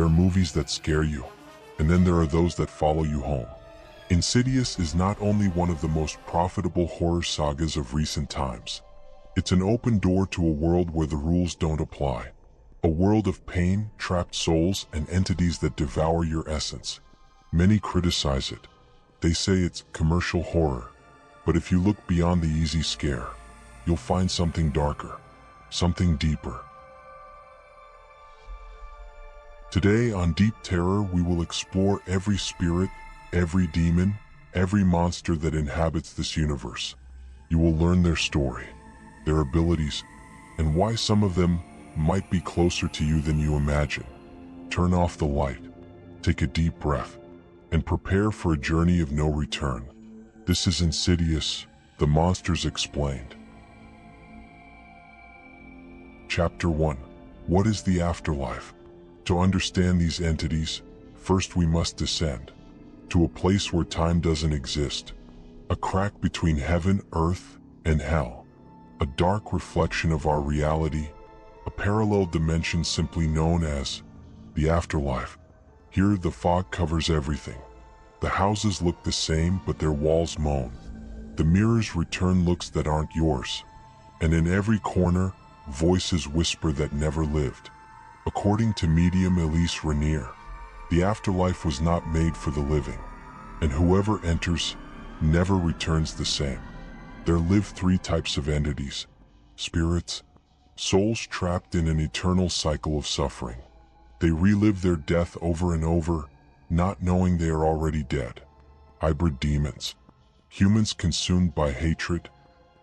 There are movies that scare you, and then there are those that follow you home. Insidious is not only one of the most profitable horror sagas of recent times. It's an open door to a world where the rules don't apply. A world of pain, trapped souls, and entities that devour your essence. Many criticize it. They say it's commercial horror. But if you look beyond the easy scare, you'll find something darker, something deeper. Today on Deep Terror, we will explore every spirit, every demon, every monster that inhabits this universe. You will learn their story, their abilities, and why some of them might be closer to you than you imagine. Turn off the light, take a deep breath, and prepare for a journey of no return. This is Insidious, the Monsters Explained. Chapter 1. What is the afterlife? To understand these entities, first we must descend to a place where time doesn't exist, a crack between heaven, earth, and hell, a dark reflection of our reality, a parallel dimension simply known as the afterlife. Here the fog covers everything. The houses look the same, but their walls moan. The mirrors return looks that aren't yours. And in every corner, voices whisper that never lived. According to medium Elise Rainier, the afterlife was not made for the living, and whoever enters never returns the same. There live three types of entities: spirits, souls trapped in an eternal cycle of suffering. They relive their death over and over, not knowing they are already dead. Hybrid demons, humans consumed by hatred,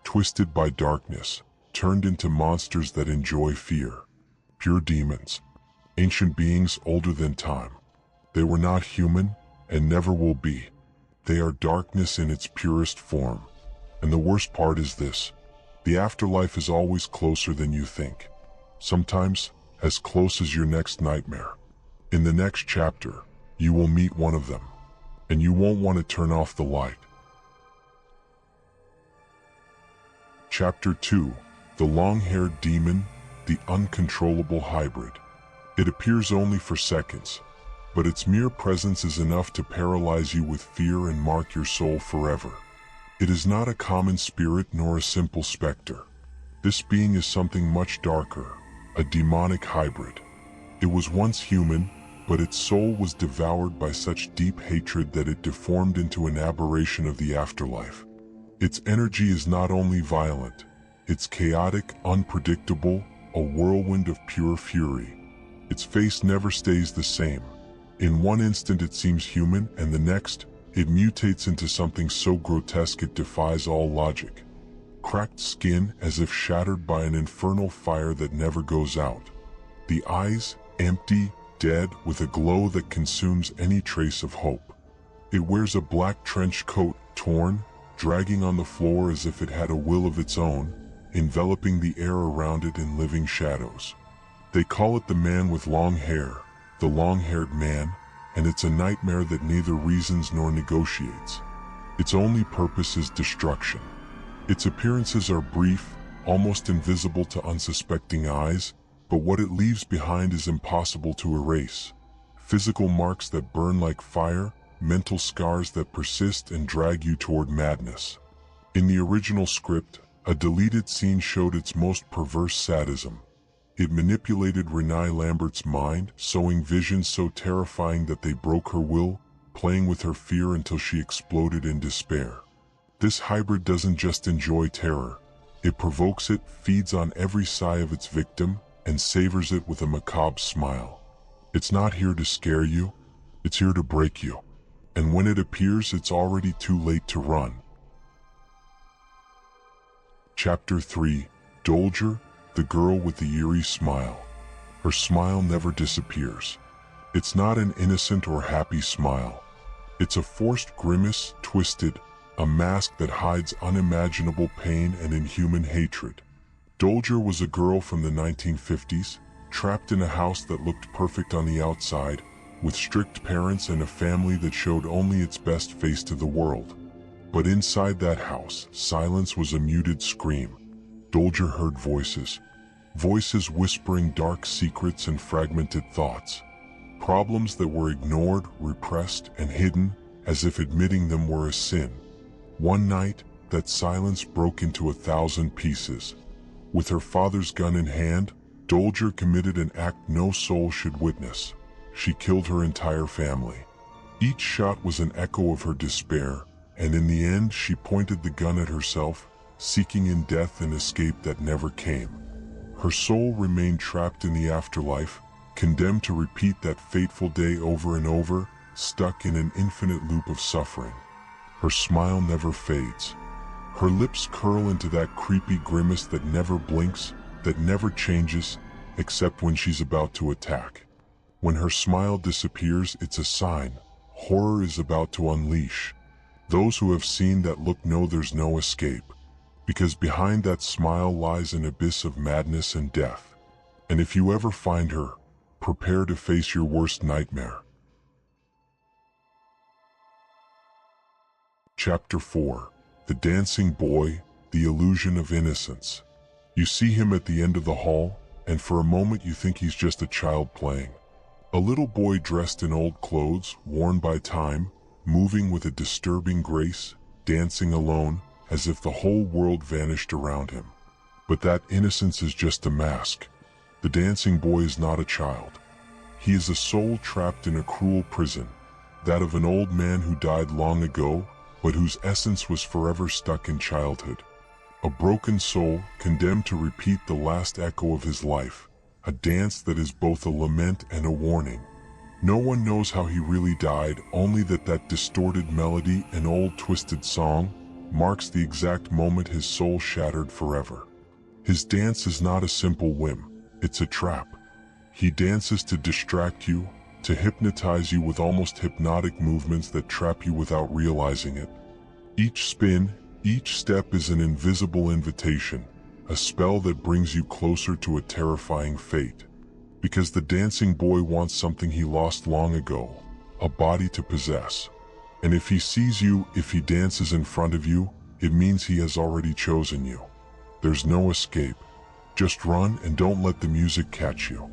twisted by darkness, turned into monsters that enjoy fear. Pure demons, ancient beings older than time. They were not human and never will be. They are darkness in its purest form. And the worst part is this: the afterlife is always closer than you think. Sometimes as close as your next nightmare. In the next chapter, you will meet one of them, and you won't want to turn off the light. Chapter 2. The long-haired demon, the uncontrollable hybrid. It appears only for seconds, but its mere presence is enough to paralyze you with fear and mark your soul forever. It is not a common spirit nor a simple specter. This being is something much darker, a demonic hybrid. It was once human, but its soul was devoured by such deep hatred that it deformed into an aberration of the afterlife. Its energy is not only violent, it's chaotic, unpredictable, a whirlwind of pure fury. Its face never stays the same. In one instant it seems human, and the next, it mutates into something so grotesque it defies all logic. Cracked skin as if shattered by an infernal fire that never goes out. The eyes, empty, dead, with a glow that consumes any trace of hope. It wears a black trench coat, torn, dragging on the floor as if it had a will of its own, enveloping the air around it in living shadows. They call it the man with long hair, the long-haired man, and it's a nightmare that neither reasons nor negotiates. Its only purpose is destruction. Its appearances are brief, almost invisible to unsuspecting eyes, but what it leaves behind is impossible to erase. Physical marks that burn like fire, mental scars that persist and drag you toward madness. In the original script, a deleted scene showed its most perverse sadism. It manipulated Renee Lambert's mind, sowing visions so terrifying that they broke her will, playing with her fear until she exploded in despair. This hybrid doesn't just enjoy terror. It provokes it, feeds on every sigh of its victim, and savors it with a macabre smile. It's not here to scare you, it's here to break you. And when it appears, it's already too late to run. Chapter 3. Dolger, the girl with the eerie smile. Her smile never disappears. It's not an innocent or happy smile. It's a forced grimace, twisted, a mask that hides unimaginable pain and inhuman hatred. Dolger was a girl from the 1950s, trapped in a house that looked perfect on the outside, with strict parents and a family that showed only its best face to the world. But inside that house, silence was a muted scream. Dolger heard voices whispering dark secrets and fragmented thoughts. problems that were ignored, repressed, and hidden, as if admitting them were a sin. One night, that silence broke into 1,000 pieces. With her father's gun in hand, Dolger committed an act no soul should witness. She killed her entire family. Each shot was an echo of her despair, and in the end she pointed the gun at herself, seeking in death an escape that never came. Her soul remained trapped in the afterlife, condemned to repeat that fateful day over and over, stuck in an infinite loop of suffering. Her smile never fades. Her lips curl into that creepy grimace that never blinks, that never changes, except when she's about to attack. When her smile disappears, it's a sign. Horror is about to unleash. Those who have seen that look know there's no escape, because behind that smile lies an abyss of madness and death. And if you ever find her, prepare to face your worst nightmare. Chapter 4. The Dancing Boy, the Illusion of Innocence. You see him at the end of the hall, and for a moment you think he's just a child playing. A little boy dressed in old clothes, worn by time, moving with a disturbing grace, dancing alone, as if the whole world vanished around him. But that innocence is just a mask. The dancing boy is not a child. He is a soul trapped in a cruel prison, that of an old man who died long ago, but whose essence was forever stuck in childhood. A broken soul, condemned to repeat the last echo of his life, a dance that is both a lament and a warning. No one knows how he really died, only that distorted melody, an old twisted song, marks the exact moment his soul shattered forever. His dance is not a simple whim, it's a trap. He dances to distract you, to hypnotize you with almost hypnotic movements that trap you without realizing it. Each spin, each step is an invisible invitation, a spell that brings you closer to a terrifying fate. Because the dancing boy wants something he lost long ago, a body to possess. And if he sees you, if he dances in front of you, it means he has already chosen you. There's no escape. Just run and don't let the music catch you.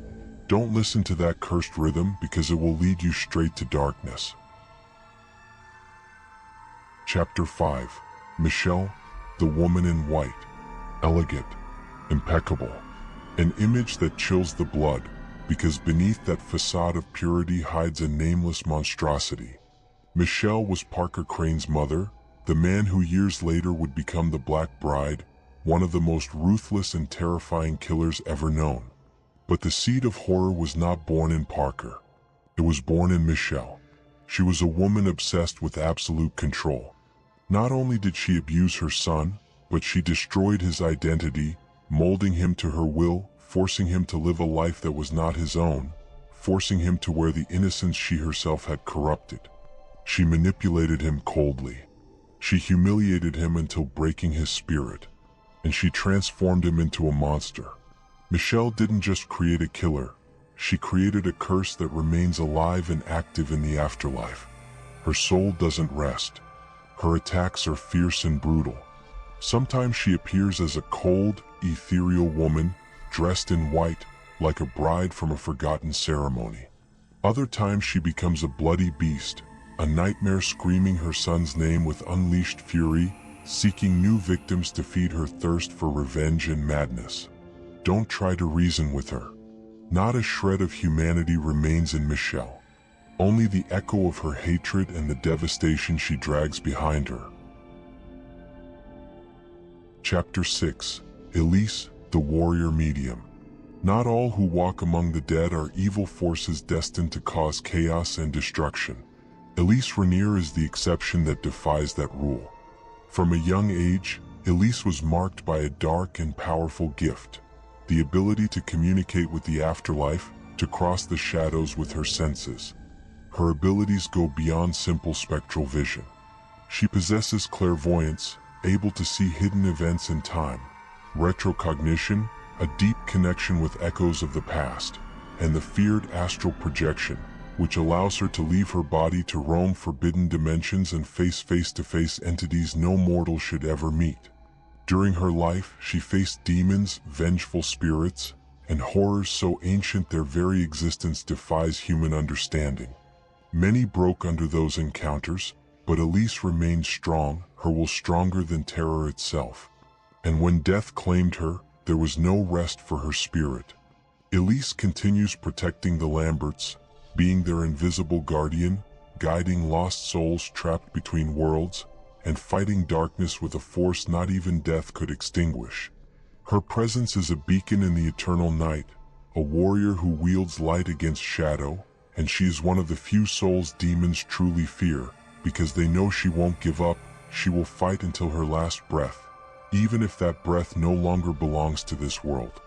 Don't listen to that cursed rhythm, because it will lead you straight to darkness. Chapter 5. Michelle, the Woman in White. Elegant, impeccable. An image that chills the blood, because beneath that facade of purity hides a nameless monstrosity. Michelle was Parker Crane's mother, the man who years later would become the Black Bride, one of the most ruthless and terrifying killers ever known. But the seed of horror was not born in Parker. It was born in Michelle. She was a woman obsessed with absolute control. Not only did she abuse her son, but she destroyed his identity, molding him to her will, forcing him to live a life that was not his own, forcing him to wear the innocence she herself had corrupted. She manipulated him coldly. She humiliated him until breaking his spirit, and she transformed him into a monster. Michelle didn't just create a killer, she created a curse that remains alive and active in the afterlife. Her soul doesn't rest. Her attacks are fierce and brutal. Sometimes she appears as a cold, ethereal woman, dressed in white, like a bride from a forgotten ceremony. Other times she becomes a bloody beast, a nightmare screaming her son's name with unleashed fury, seeking new victims to feed her thirst for revenge and madness. Don't try to reason with her. Not a shred of humanity remains in Michelle. Only the echo of her hatred and the devastation she drags behind her. Chapter 6. Elise, the Warrior Medium. Not all who walk among the dead are evil forces destined to cause chaos and destruction. Elise Rainier is the exception that defies that rule. From a young age, Elise was marked by a dark and powerful gift, the ability to communicate with the afterlife, to cross the shadows with her senses. Her abilities go beyond simple spectral vision. She possesses clairvoyance, able to see hidden events in time, retrocognition, a deep connection with echoes of the past, and the feared astral projection, which allows her to leave her body to roam forbidden dimensions and face face-to-face entities no mortal should ever meet. During her life, she faced demons, vengeful spirits, and horrors so ancient their very existence defies human understanding. Many broke under those encounters, but Elise remained strong, her will stronger than terror itself. And when death claimed her, there was no rest for her spirit. Elise continues protecting the Lamberts, being their invisible guardian, guiding lost souls trapped between worlds, and fighting darkness with a force not even death could extinguish. Her presence is a beacon in the eternal night, a warrior who wields light against shadow, and she is one of the few souls demons truly fear, because they know she won't give up, she will fight until her last breath, even if that breath no longer belongs to this world.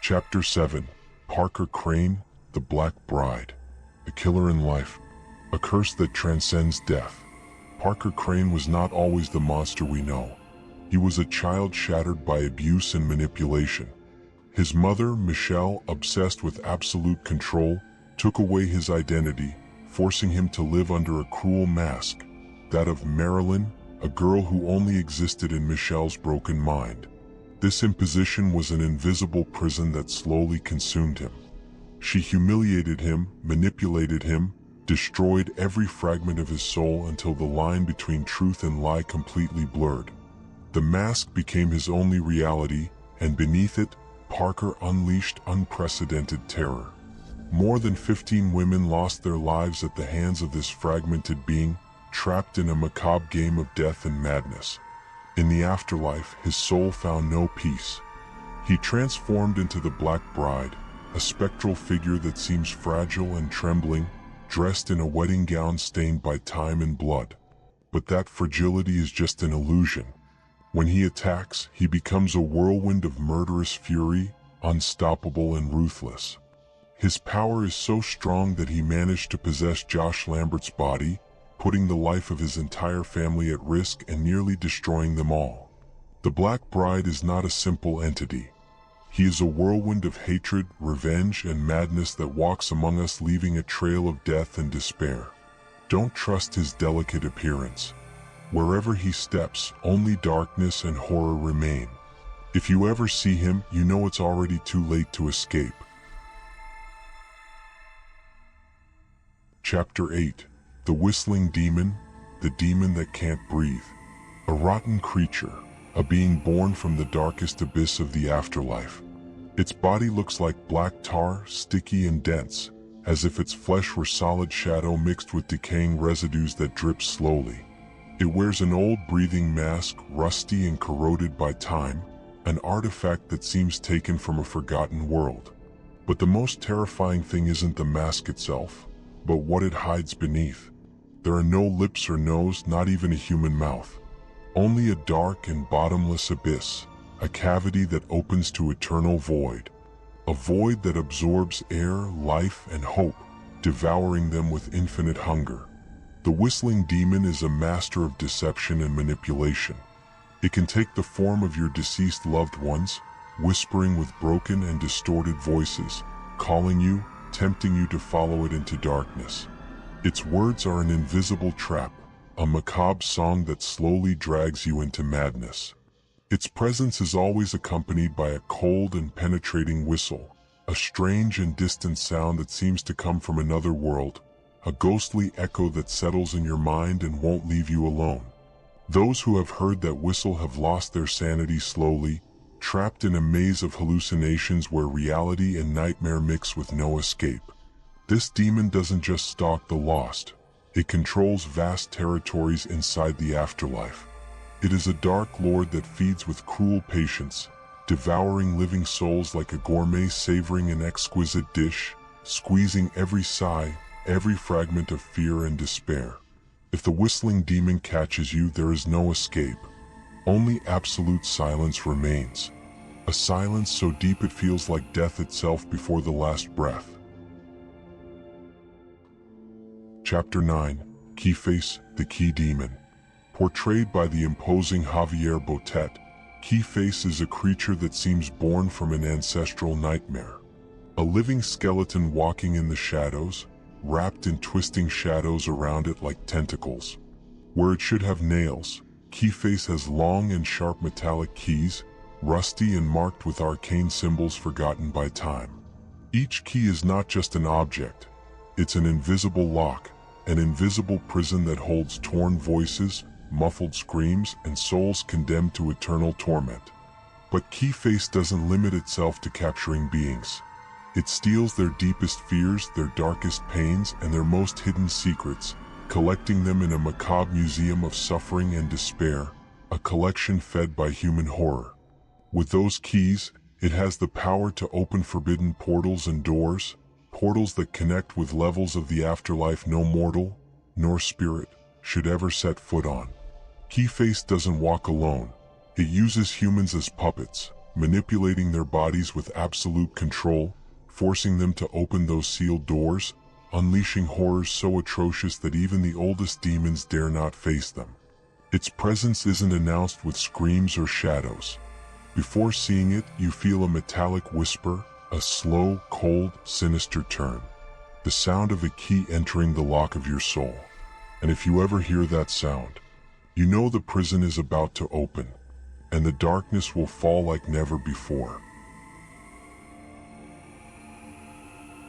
Chapter 7. Parker Crane, the Black Bride. A killer in life, a curse that transcends death. Parker Crane was not always the monster we know. He was a child shattered by abuse and manipulation. His mother, Michelle, obsessed with absolute control, took away his identity, forcing him to live under a cruel mask, that of Marilyn, a girl who only existed in Michelle's broken mind. This imposition was an invisible prison that slowly consumed him. She humiliated him, manipulated him, destroyed every fragment of his soul until the line between truth and lie completely blurred. The mask became his only reality, and beneath it, Parker unleashed unprecedented terror. More than 15 women lost their lives at the hands of this fragmented being, trapped in a macabre game of death and madness. In the afterlife, his soul found no peace. He transformed into the Black Bride, a spectral figure that seems fragile and trembling, dressed in a wedding gown stained by time and blood. But that fragility is just an illusion. When he attacks, he becomes a whirlwind of murderous fury, unstoppable and ruthless. His power is so strong that he managed to possess Josh Lambert's body, putting the life of his entire family at risk and nearly destroying them all. The Black Bride is not a simple entity. He is a whirlwind of hatred, revenge, and madness that walks among us, leaving a trail of death and despair. Don't trust his delicate appearance. Wherever he steps, only darkness and horror remain. If you ever see him, you know it's already too late to escape. Chapter 8. The Whistling Demon, the demon that can't breathe. A rotten creature, a being born from the darkest abyss of the afterlife. Its body looks like black tar, sticky and dense, as if its flesh were solid shadow mixed with decaying residues that drip slowly. It wears an old breathing mask, rusty and corroded by time, an artifact that seems taken from a forgotten world. But the most terrifying thing isn't the mask itself, but what it hides beneath. There are no lips or nose, not even a human mouth. Only a dark and bottomless abyss, a cavity that opens to eternal void. A void that absorbs air, life, and hope, devouring them with infinite hunger. The Whistling Demon is a master of deception and manipulation. It can take the form of your deceased loved ones, whispering with broken and distorted voices, calling you, tempting you to follow it into darkness. Its words are an invisible trap, a macabre song that slowly drags you into madness. Its presence is always accompanied by a cold and penetrating whistle, a strange and distant sound that seems to come from another world, a ghostly echo that settles in your mind and won't leave you alone. Those who have heard that whistle have lost their sanity slowly, trapped in a maze of hallucinations where reality and nightmare mix with no escape. This demon doesn't just stalk the lost, it controls vast territories inside the afterlife. It is a dark lord that feeds with cruel patience, devouring living souls like a gourmet savoring an exquisite dish, squeezing every sigh, every fragment of fear and despair. If the Whistling Demon catches you, there is no escape. Only absolute silence remains. A silence so deep it feels like death itself before the last breath. Chapter 9. Keyface, the Key Demon. Portrayed by the imposing Javier Botet, Keyface is a creature that seems born from an ancestral nightmare. A living skeleton walking in the shadows, wrapped in twisting shadows around it like tentacles. Where it should have nails, Keyface has long and sharp metallic keys, rusty and marked with arcane symbols forgotten by time. Each key is not just an object, it's an invisible lock, an invisible prison that holds torn voices, muffled screams, and souls condemned to eternal torment. But Keyface doesn't limit itself to capturing beings. It steals their deepest fears, their darkest pains, and their most hidden secrets, collecting them in a macabre museum of suffering and despair, a collection fed by human horror. With those keys, it has the power to open forbidden portals and doors, portals that connect with levels of the afterlife no mortal, nor spirit, should ever set foot on. Keyface doesn't walk alone. It uses humans as puppets, manipulating their bodies with absolute control, forcing them to open those sealed doors, unleashing horrors so atrocious that even the oldest demons dare not face them. Its presence isn't announced with screams or shadows. Before seeing it, you feel a metallic whisper, a slow, cold, sinister turn. The sound of a key entering the lock of your soul. And if you ever hear that sound, you know the prison is about to open, and the darkness will fall like never before.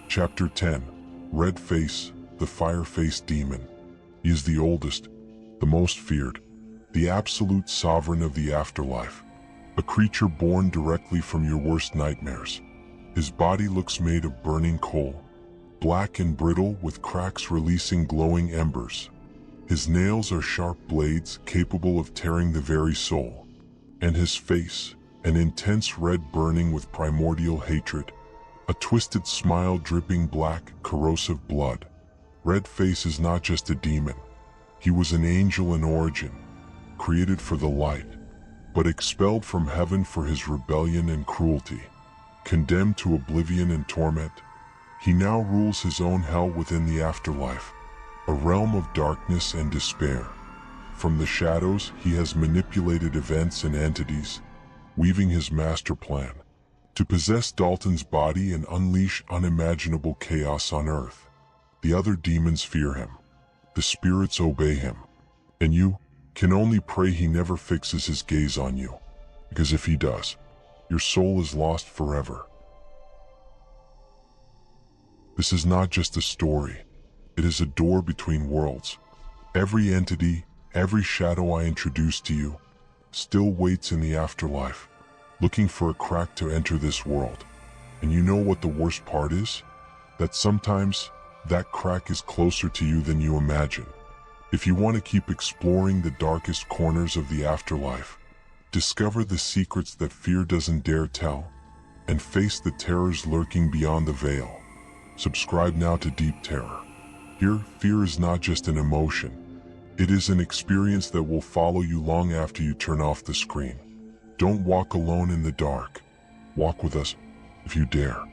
Chapter 10. Red Face, the Fire-Faced Demon. He is the oldest, the most feared, the absolute sovereign of the afterlife. A creature born directly from your worst nightmares. His body looks made of burning coal, black and brittle with cracks releasing glowing embers. His nails are sharp blades capable of tearing the very soul. And his face, an intense red burning with primordial hatred. A twisted smile dripping black, corrosive blood. Red Face is not just a demon. He was an angel in origin, created for the light, but expelled from heaven for his rebellion and cruelty. Condemned to oblivion and torment, he now rules his own hell within the afterlife, a realm of darkness and despair. From the shadows, he has manipulated events and entities, weaving his master plan to possess Dalton's body and unleash unimaginable chaos on Earth. The other demons fear him. The spirits obey him. And you can only pray he never fixes his gaze on you, because if he does, your soul is lost forever. This is not just a story. It is a door between worlds. Every entity, every shadow I introduce to you, still waits in the afterlife, looking for a crack to enter this world. And you know what the worst part is? That sometimes that crack is closer to you than you imagine. If you want to keep exploring the darkest corners of the afterlife, discover the secrets that fear doesn't dare tell, and face the terrors lurking beyond the veil. Subscribe now to Deep Terror. Here, fear is not just an emotion. It is an experience that will follow you long after you turn off the screen. Don't walk alone in the dark. Walk with us, if you dare.